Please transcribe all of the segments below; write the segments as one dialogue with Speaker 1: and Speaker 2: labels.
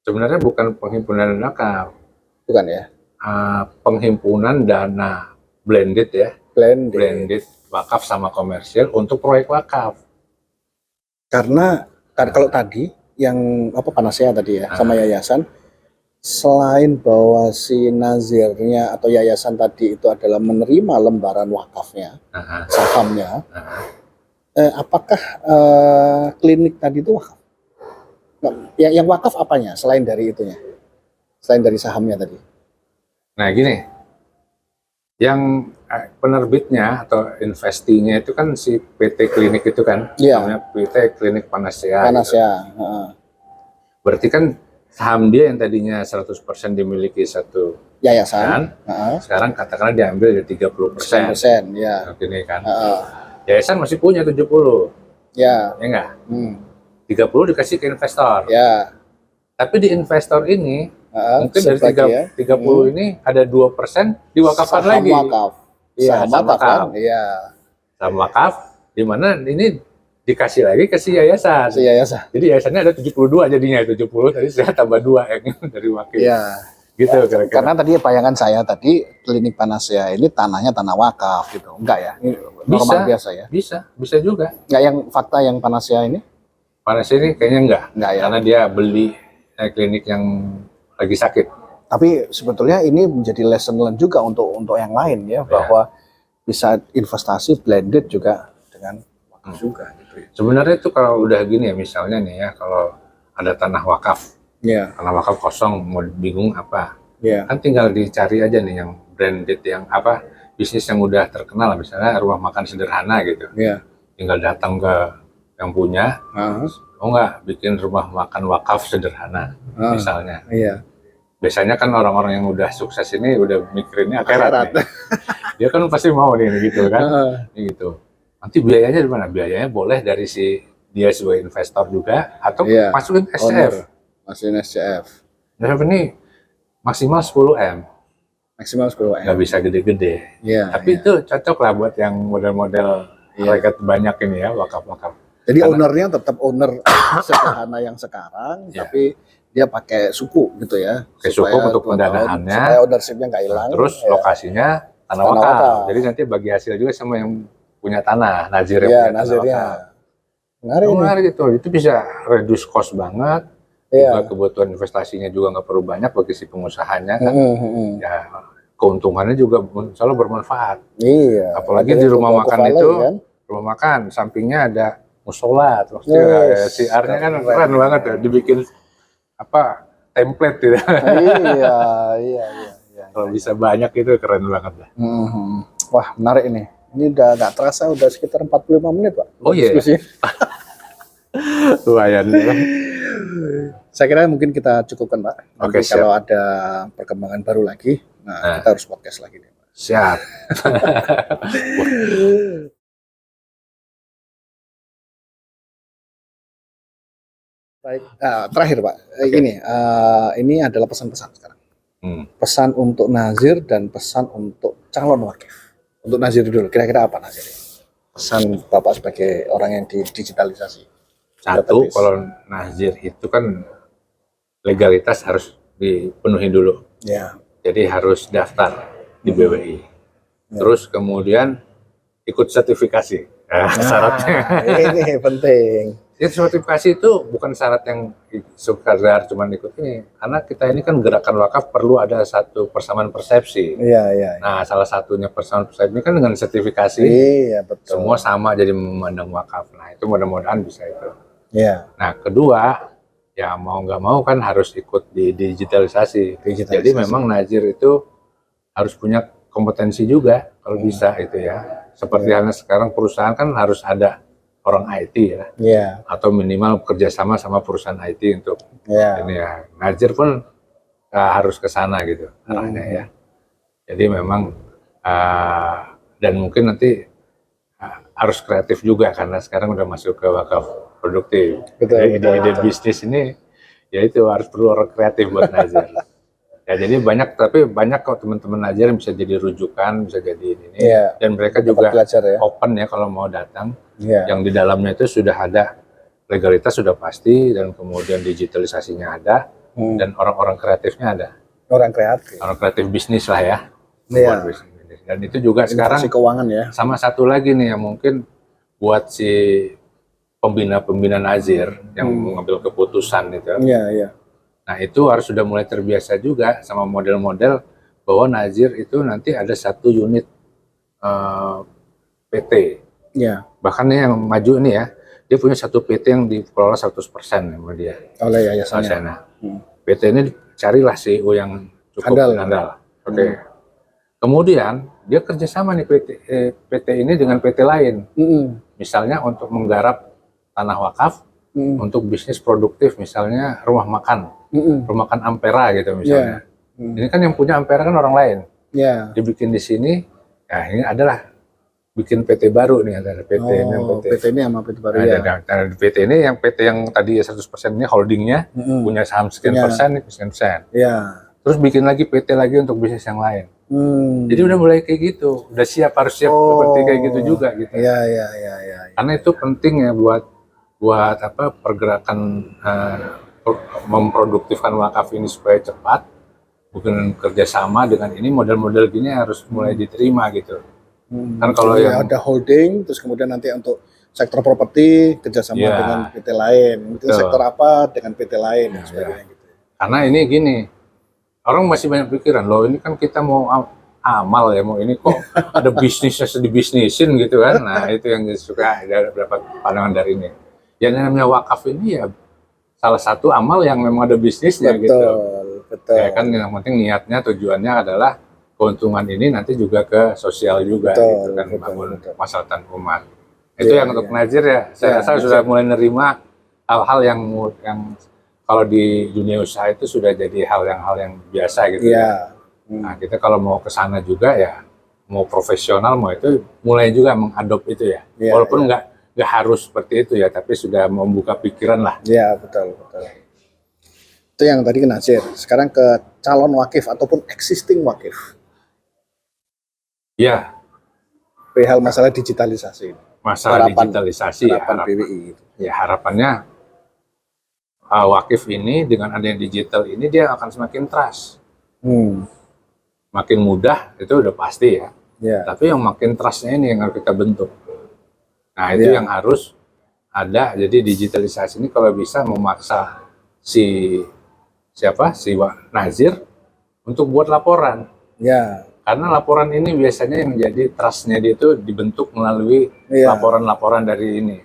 Speaker 1: Sebenarnya bukan penghimpunan dana wakaf,
Speaker 2: Bukan ya?
Speaker 1: penghimpunan dana blended ya, blended wakaf sama komersil untuk proyek wakaf.
Speaker 2: Karena kalau tadi yang apa Panasea tadi ya sama yayasan, selain bahwa si nazirnya atau yayasan tadi itu adalah menerima lembaran wakafnya, sahamnya, apakah klinik tadi itu wakaf? Yang wakaf apanya selain dari itunya? Selain dari sahamnya tadi?
Speaker 1: Nah gini, yang penerbitnya atau investinya itu kan si PT Klinik itu kan, namanya PT Klinik Panasea.
Speaker 2: Panasea.
Speaker 1: Gitu. Berarti kan saham dia yang tadinya 100% dimiliki satu
Speaker 2: yayasan,
Speaker 1: sekarang katakanlah diambil dari 30%.
Speaker 2: Ya.
Speaker 1: Ini kan. Yayasan masih punya 70. Ya enggak? 30 dikasih ke investor.
Speaker 2: Ya.
Speaker 1: Tapi di investor ini mungkin dari 30 ini ada 2% diwakafkan lagi. Iya, saham wakaf. Iya. Saham wakaf di mana ini dikasih lagi ke si yayasan. Jadi yayasannya ada 72 jadinya, 70 tadi saya tambah 2 yang dari wakil.
Speaker 2: Iya.
Speaker 1: Gitu kira-kira.
Speaker 2: Karena tadi bayangan saya tadi Klinik Panasea ini tanahnya tanah wakaf gitu. Enggak ya? Normal biasa ya?
Speaker 1: Bisa juga.
Speaker 2: Enggak yang fakta yang Panasea ini?
Speaker 1: Panasea ini kayaknya enggak ya? Karena dia beli klinik yang lagi sakit.
Speaker 2: Tapi sebetulnya ini menjadi lesson learned juga untuk yang lain ya, bahwa bisa investasi blended juga dengan wakaf juga gitu ya.
Speaker 1: Sebenarnya itu kalau udah gini ya, misalnya nih ya, kalau ada tanah wakaf, tanah wakaf kosong mau bingung apa, kan tinggal dicari aja nih yang branded, yang apa, bisnis yang udah terkenal, misalnya rumah makan sederhana gitu. Tinggal datang ke yang punya, mau nggak bikin rumah makan wakaf sederhana misalnya. Biasanya kan orang-orang yang udah sukses ini udah mikirinnya akhirat. Dia kan pasti mau nih gitu kan. Gitu. Nanti biayanya di mana? Biayanya boleh dari si dia sebagai investor juga atau masukin SCF.
Speaker 2: Masukin SCF.
Speaker 1: SCF ini maksimal 10M.
Speaker 2: Maksimal 10M.
Speaker 1: Nggak bisa gede-gede. Tapi itu cocok lah buat yang model-model rakyat banyak ini ya, wakaf-wakaf.
Speaker 2: Jadi ownernya tetap owner sederhana yang sekarang, tapi dia pakai suku gitu ya.
Speaker 1: Pakai suku untuk pendanaannya.
Speaker 2: Supaya ownership-nya nggak hilang.
Speaker 1: Terus lokasinya tanah wakaf. Jadi nanti bagi hasil juga sama yang punya tanah, nazir yang punya tanah wakaf. Menarik gitu. Itu bisa reduce cost banget. Juga kebutuhan investasinya juga nggak perlu banyak bagi si pengusahanya kan. Ya, keuntungannya juga selalu bermanfaat. Apalagi di rumah makan itu, rumah makan sampingnya ada musola, terus siarnya kan keren banget ya, dibikin apa template gitu. Iya. Kalau bisa banyak itu keren banget lah.
Speaker 2: Wah, menarik ini. Ini udah nggak terasa udah sekitar 45 menit, Pak.
Speaker 1: Oh iya. Lumayan.
Speaker 2: Saya kira mungkin kita cukupkan, Pak.
Speaker 1: Oke,
Speaker 2: kalau ada perkembangan baru lagi, kita harus podcast lagi nih, Pak.
Speaker 1: Siap.
Speaker 2: Baik, terakhir Pak, ini adalah pesan-pesan sekarang. Pesan untuk nazir dan pesan untuk calon wakif. Untuk nazir dulu, kira-kira apa nazir? Pesan Bapak sebagai orang yang digitalisasi.
Speaker 1: Satu, kalau nazir itu kan legalitas harus dipenuhi dulu. Jadi harus daftar di BWI. Terus kemudian ikut sertifikasi. Syaratnya.
Speaker 2: Ini penting.
Speaker 1: Ya, sertifikasi itu bukan syarat yang sekadar cuma ikut ini, karena kita ini kan gerakan wakaf perlu ada satu persamaan persepsi. Nah, salah satunya persamaan persepsi ini kan dengan sertifikasi.
Speaker 2: Betul.
Speaker 1: Semua sama jadi memandang wakaf. Nah, itu mudah-mudahan bisa itu. Nah, kedua, ya mau nggak mau kan harus ikut di digitalisasi. Jadi memang nazir itu harus punya kompetensi juga kalau bisa itu ya. Seperti halnya sekarang perusahaan kan harus ada orang IT ya, atau minimal kerjasama sama perusahaan IT untuk ini ya. Nazir pun harus ke sana gitu arahnya ya. Jadi memang dan mungkin nanti harus kreatif juga karena sekarang udah masuk ke wakaf produktif. Ide-ide bisnis ini ya itu harus perlu orang kreatif buat nazir. Ya jadi tapi banyak kok teman-teman nazir yang bisa jadi rujukan, bisa jadi ini. Dan mereka juga open ya kalau mau datang. Yang di dalamnya itu sudah ada legalitas sudah pasti dan kemudian digitalisasinya ada. dan orang-orang kreatifnya ada.
Speaker 2: Orang kreatif.
Speaker 1: Orang kreatif bisnis lah ya.
Speaker 2: Iya.
Speaker 1: Buat bisnis. Dan itu juga sekarang
Speaker 2: keuangan ya.
Speaker 1: sama satu lagi nih yang mungkin buat si pembina-pembina nazir yang mengambil keputusan itu.
Speaker 2: Iya, iya.
Speaker 1: Nah itu harus sudah mulai terbiasa juga sama model-model bahwa nazir itu nanti ada satu unit PT.
Speaker 2: Iya.
Speaker 1: Bahkan nih yang maju ini ya, dia punya satu PT yang dikelola 100% sama dia.
Speaker 2: Oleh yayasannya.
Speaker 1: PT ini carilah CEO yang cukup handal. Oke. Kemudian dia kerjasama nih PT ini dengan PT lain. Misalnya untuk menggarap tanah wakaf untuk bisnis produktif, misalnya rumah makan Ampera gitu misalnya. Ini kan yang punya Ampera kan orang lain. Dibikin di sini, ya ini adalah bikin PT baru nih, ada PT ini,
Speaker 2: PT ini sama PT baru
Speaker 1: ya. Ada PT ini yang PT yang tadi 100% ini holdingnya punya saham sekian persen, sekian persen. Terus bikin lagi PT lagi untuk bisnis yang lain. Jadi udah mulai kayak gitu, udah harus siap seperti kayak gitu juga gitu.
Speaker 2: Iya.
Speaker 1: Karena itu penting ya buat apa pergerakan memproduktifkan wakaf ini supaya cepat. Bukan kerjasama dengan ini model-model gini harus mulai diterima gitu. Kan kalau yang
Speaker 2: ada holding, terus kemudian nanti untuk sektor properti kerjasama dengan PT lain, itu sektor apa dengan PT lain dan sebagainya gitu.
Speaker 1: Karena ini gini, orang masih banyak pikiran loh, ini kan kita mau amal ya, mau ini kok ada bisnisnya dibisnisin gitu kan. Nah itu yang suka ada beberapa pandangan dari ini. Yang namanya wakaf ini ya salah satu amal yang memang ada bisnisnya gitu.
Speaker 2: Betul.
Speaker 1: Ya kan yang penting niatnya, tujuannya adalah keuntungan ini nanti juga ke sosial juga gitu kan, bangun maslahatan umat. Itu yang untuk nazir ya, saya rasa sudah mulai nerima hal-hal yang kalau di dunia usaha itu sudah jadi hal yang biasa gitu ya. Nah, kita kalau mau ke sana juga ya, mau profesional mau itu mulai juga mengadop itu ya. Walaupun nggak harus seperti itu ya, tapi sudah membuka pikiran lah.
Speaker 2: Iya, betul. Itu yang tadi ke nazir. Sekarang ke calon wakif ataupun existing wakif.
Speaker 1: Ya.
Speaker 2: Perihal masalah digitalisasi.
Speaker 1: Masalah digitalisasi
Speaker 2: harapan BWI itu.
Speaker 1: Ya harapannya wakif ini dengan adanya digital ini dia akan semakin trust. Makin mudah itu udah pasti ya. Tapi yang makin trustnya ini yang harus kita bentuk. Nah itu yang harus ada. Jadi digitalisasi ini kalau bisa memaksa si nazir untuk buat laporan. Karena laporan ini biasanya yang menjadi trustnya dia itu dibentuk melalui laporan-laporan dari ini.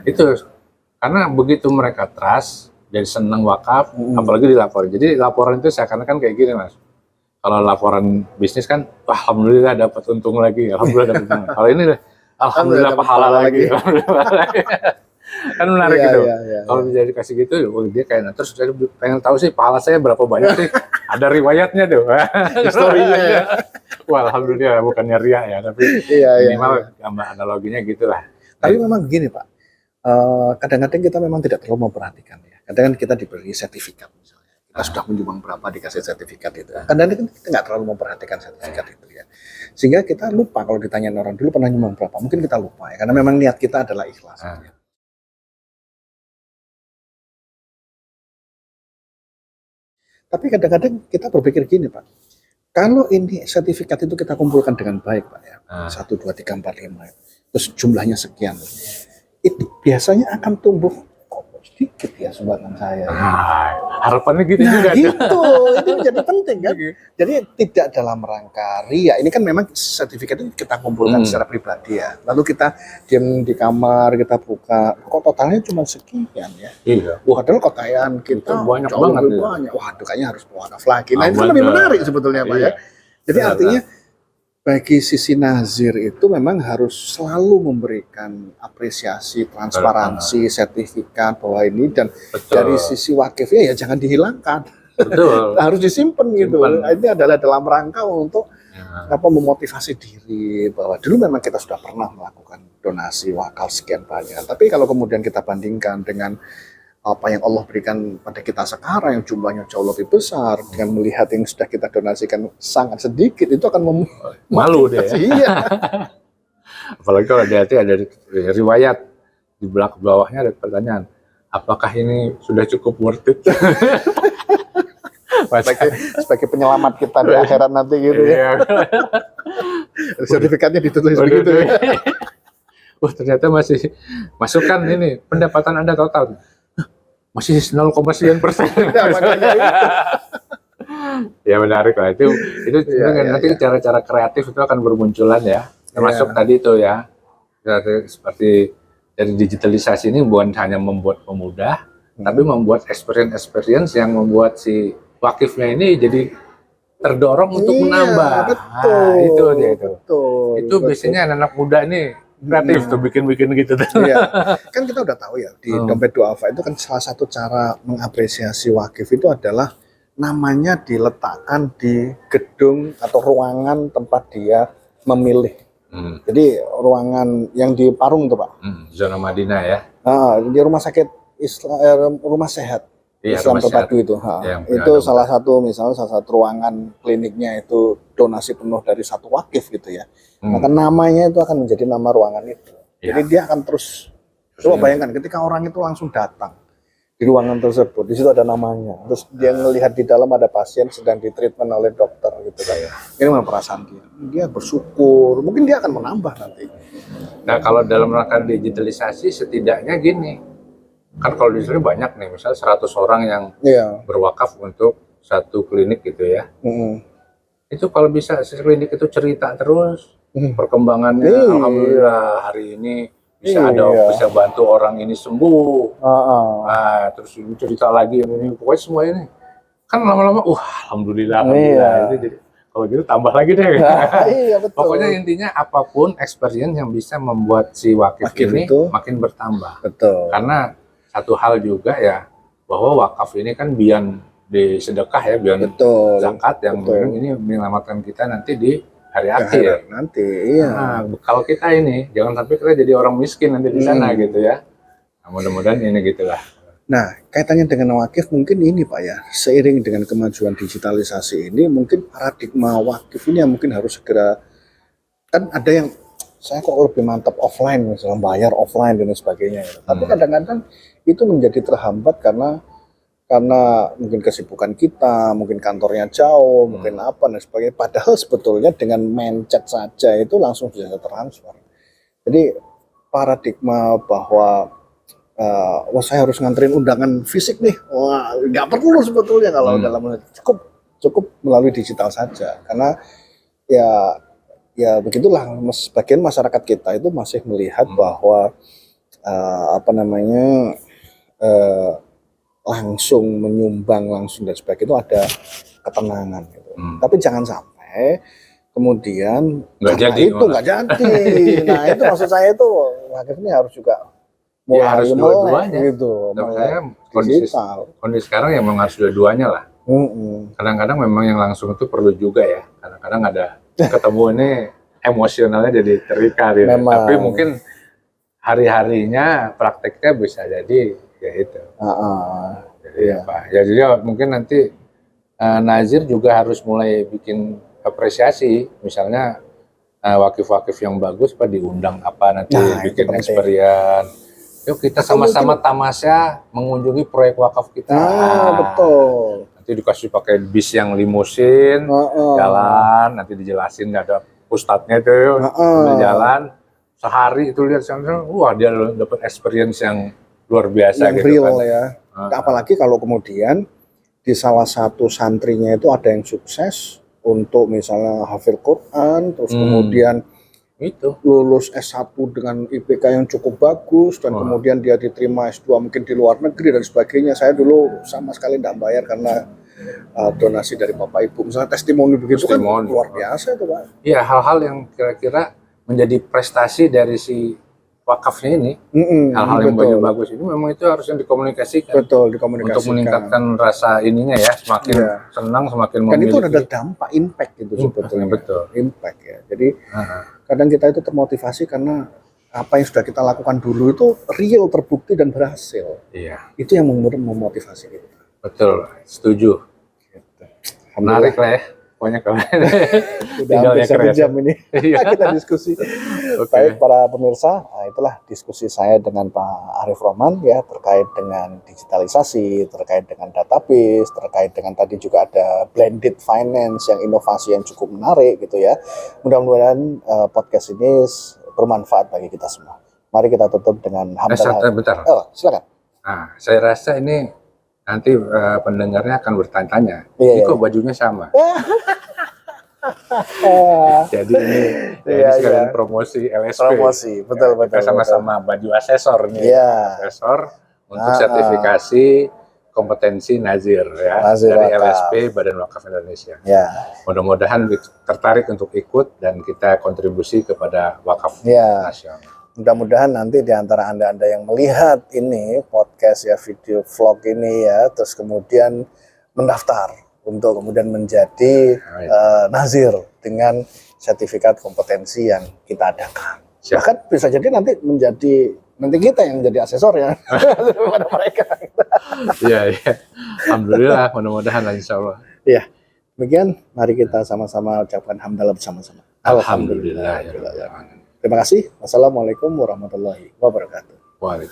Speaker 1: Itu karena begitu mereka trust, jadi senang wakaf, apalagi dilaporin. Jadi laporan itu seakan-akan kayak gini mas. Kalau laporan bisnis kan, alhamdulillah dapat untung lagi, alhamdulillah dapat untung. Kalau ini, alhamdulillah pahala lagi. Kan menarik gitu. Kalau bisa dikasih gitu, dia kayak terus saya pengen tahu sih pahala saya berapa banyak sih. Ada riwayatnya tuh. Historinya ya. Wah, alhamdulillah bukannya ria ya, tapi minimal gambar analoginya gitulah.
Speaker 2: Tapi memang begini Pak, kadang-kadang kita memang tidak terlalu memperhatikan ya. Kadang-kadang kita diberi sertifikat misalnya. Kita sudah menyumbang berapa dikasih sertifikat itu. Kadang-kadang kita nggak terlalu memperhatikan sertifikat itu ya. Sehingga kita lupa kalau ditanyain orang dulu pernah nyumbang berapa. Mungkin kita lupa ya, karena memang niat kita adalah ikhlas. Tapi kadang-kadang kita berpikir gini Pak, kalau ini sertifikat itu kita kumpulkan dengan baik Pak ya, 1, 2, 3, 4, 5, terus jumlahnya sekian, itu biasanya akan tumbuh sedikit ya sumbangan saya.
Speaker 1: Harapannya gitu juga.
Speaker 2: Gitu, itu menjadi penting kan. Jadi tidak dalam rangka ria. Ini kan memang sertifikat itu kita kumpulkan secara pribadi ya. Lalu kita diam di kamar, kita buka, kok totalnya cuma sekian ya. Padahal kekayaan kita
Speaker 1: banyak
Speaker 2: jauh
Speaker 1: banget.
Speaker 2: Lebih banyak. Wah, kayaknya harus wakaf lagi. Nah, itu lebih menarik sebetulnya Pak ya. Jadi artinya bagi sisi nazir itu memang harus selalu memberikan apresiasi, transparansi, sertifikat bahwa ini, dan dari sisi wakifnya ya jangan dihilangkan. Harus disimpan gitu. Ini adalah dalam rangka untuk memotivasi diri bahwa dulu memang kita sudah pernah melakukan donasi wakaf sekian banyak. Tapi kalau kemudian kita bandingkan dengan apa yang Allah berikan pada kita sekarang yang jumlahnya jauh lebih besar, dengan melihat yang sudah kita donasikan sangat sedikit, itu akan
Speaker 1: malu deh ya.
Speaker 2: Iya.
Speaker 1: Apalagi kalau ada riwayat di bawahnya ada pertanyaan, apakah ini sudah cukup worth it?
Speaker 2: sebagai penyelamat kita di akhirat nanti gitu ya. Sertifikatnya ditulis begitu ya.
Speaker 1: Wah, ternyata masih masukkan ini pendapatan Anda total. Masih 0,9%. Ya menarik lah itu nanti cara-cara kreatif itu akan bermunculan ya. Termasuk tadi itu ya. Seperti dari digitalisasi ini bukan hanya membuat pemudah, tapi membuat experience yang membuat si wakifnya ini jadi terdorong untuk menambah.
Speaker 2: Betul.
Speaker 1: Nah, itu dia itu.
Speaker 2: Betul.
Speaker 1: Itu biasanya anak muda ini kreatif tuh bikin gitu.
Speaker 2: Iya. Kan kita udah tahu ya di Dompet Duafa itu kan salah satu cara mengapresiasi wakif itu adalah namanya diletakkan di gedung atau ruangan tempat dia memilih. Jadi ruangan yang di Parung tuh Pak.
Speaker 1: Zona Madinah ya.
Speaker 2: Di rumah sakit rumah sehat.
Speaker 1: Iya,
Speaker 2: Islam Terpadu itu. Itu salah satu ruangan kliniknya itu donasi penuh dari satu wakif gitu ya. Maka namanya itu akan menjadi nama ruangan itu. Jadi dia akan terus. Coba bayangkan ketika orang itu langsung datang di ruangan tersebut, di situ ada namanya. Terus dia melihat di dalam ada pasien sedang ditreatment oleh dokter gitu kan. Ini memang perasaan dia. Dia bersyukur. Mungkin dia akan menambah nanti.
Speaker 1: Nah, kalau dalam rangka digitalisasi setidaknya gini. Kan kalau di sini banyak nih, misalnya 100 orang yang berwakaf untuk satu klinik gitu ya. Itu kalau bisa klinik itu cerita terus perkembangannya, alhamdulillah hari ini bisa bantu orang ini sembuh. Nah, terus cerita lagi ini pokoknya semua ini kan lama-lama alhamdulillah. Itu jadi kalau gitu tambah lagi deh.
Speaker 2: Iya, betul.
Speaker 1: Pokoknya intinya apapun experience yang bisa membuat si wakif ini
Speaker 2: itu
Speaker 1: makin bertambah.
Speaker 2: Betul.
Speaker 1: Karena satu hal juga ya bahwa wakaf ini kan bian di sedekah ya, bian zakat yang ini menyelamatkan kita nanti di hari akhir.
Speaker 2: Nanti, iya.
Speaker 1: Nah, kalau kita ini jangan sampai kita jadi orang miskin nanti di sana gitu ya. Nah, mudah-mudahan ini gitulah.
Speaker 2: Nah, kaitannya dengan wakif mungkin ini Pak ya, seiring dengan kemajuan digitalisasi ini mungkin paradigma wakif ini yang mungkin harus segera, kan ada yang saya kok lebih mantap offline misalnya bayar offline dan sebagainya gitu. Tapi kadang-kadang itu menjadi terhambat karena mungkin kesibukan kita, mungkin kantornya jauh, mungkin apa dan sebagainya. Padahal sebetulnya dengan mencet saja itu langsung bisa transfer. Jadi paradigma bahwa saya harus nganterin undangan fisik nih, nggak perlu sebetulnya kalau dalam cukup melalui digital saja. Karena ya begitulah, sebagian masyarakat kita itu masih melihat bahwa langsung menyumbang langsung dan sebagainya itu ada ketenangan gitu. Tapi jangan sampai kemudian nggak jadi. Nah itu maksud saya itu wakif ini harus juga mulai
Speaker 1: harus dua-duanya
Speaker 2: gitu.
Speaker 1: Saya kondisi sekarang ya memang harus dua-duanya lah. Kadang-kadang memang yang langsung itu perlu juga ya. Kadang-kadang ada ketemu ini emosionalnya jadi terikat gitu. Tapi mungkin hari-harinya prakteknya bisa jadi ya itu. Jadi mungkin nanti Nazir juga harus mulai bikin apresiasi, misalnya wakif-wakif yang bagus diundang nanti bikin experience. Yuk kita sama-sama tamasya mengunjungi proyek wakaf kita.
Speaker 2: Betul.
Speaker 1: Nanti dikasih pakai bis yang limusin, jalan, nanti dijelasin ada ustadznya tuh, jalan sehari itu lihat sana, dia dapat experience yang luar biasa
Speaker 2: yang
Speaker 1: gitu
Speaker 2: real
Speaker 1: kan.
Speaker 2: Ya. Apalagi kalau kemudian di salah satu santrinya itu ada yang sukses untuk misalnya hafil Quran, terus kemudian
Speaker 1: itu
Speaker 2: lulus S1 dengan IPK yang cukup bagus dan kemudian dia diterima S2 mungkin di luar negeri dan sebagainya. Saya dulu sama sekali tidak bayar karena donasi dari Bapak Ibu. Misalnya testimoni begitu kan luar biasa itu Pak. Iya,
Speaker 1: hal-hal yang kira-kira menjadi prestasi dari si wakafnya ini, hal-hal yang bagus ini memang itu harusnya dikomunikasikan.
Speaker 2: Betul, dikomunikasikan.
Speaker 1: Untuk meningkatkan rasa ininya ya, semakin senang, semakin memiliki.
Speaker 2: Dan itu ada dampak, impact gitu sebetulnya.
Speaker 1: Betul.
Speaker 2: Impact ya. Jadi kadang kita itu termotivasi karena apa yang sudah kita lakukan dulu itu real, terbukti dan berhasil.
Speaker 1: Iya.
Speaker 2: Itu yang memotivasi kita.
Speaker 1: Betul, setuju. Menarik lah ya. Pokoknya kalau
Speaker 2: udah hampir 1 jam ini kita diskusi.
Speaker 1: Oke.
Speaker 2: Baik para pemirsa, itulah diskusi saya dengan Pak Arif Roman ya terkait dengan digitalisasi, terkait dengan database, terkait dengan tadi juga ada blended finance yang inovasi yang cukup menarik gitu ya. Mudah-mudahan podcast ini bermanfaat bagi kita semua. Mari kita tutup dengan hamdalah.
Speaker 1: Bentar.
Speaker 2: Oh, silakan.
Speaker 1: Nah, saya rasa ini nanti pendengarnya akan bertanya-tanya,
Speaker 2: Iya,
Speaker 1: ini kok bajunya sama? Jadi ini sekalian promosi LSP.
Speaker 2: Promosi, betul.
Speaker 1: Kita sama-sama baju asesor nih,
Speaker 2: Iya.
Speaker 1: Asesor untuk sertifikasi kompetensi Nazir ya
Speaker 2: Nazir
Speaker 1: dari
Speaker 2: Wakaf.
Speaker 1: LSP Badan Wakaf Indonesia.
Speaker 2: Ya.
Speaker 1: Mudah-mudahan tertarik untuk ikut dan kita kontribusi kepada wakaf nasional.
Speaker 2: Mudah-mudahan nanti di antara Anda yang melihat ini podcast ya, video vlog ini ya, terus kemudian mendaftar untuk kemudian menjadi Nazir dengan sertifikat kompetensi yang kita adakan.
Speaker 1: Siap.
Speaker 2: Bahkan bisa jadi nanti kita yang menjadi asesor ya daripada mereka.
Speaker 1: Iya. Alhamdulillah, mudah-mudahan insya Allah.
Speaker 2: Iya. Demikian, mari kita sama-sama ucapkan hamdalah bersama-sama.
Speaker 1: Alhamdulillah.
Speaker 2: Terima kasih. Wassalamualaikum warahmatullahi wabarakatuh.
Speaker 1: Waalaikumsalam.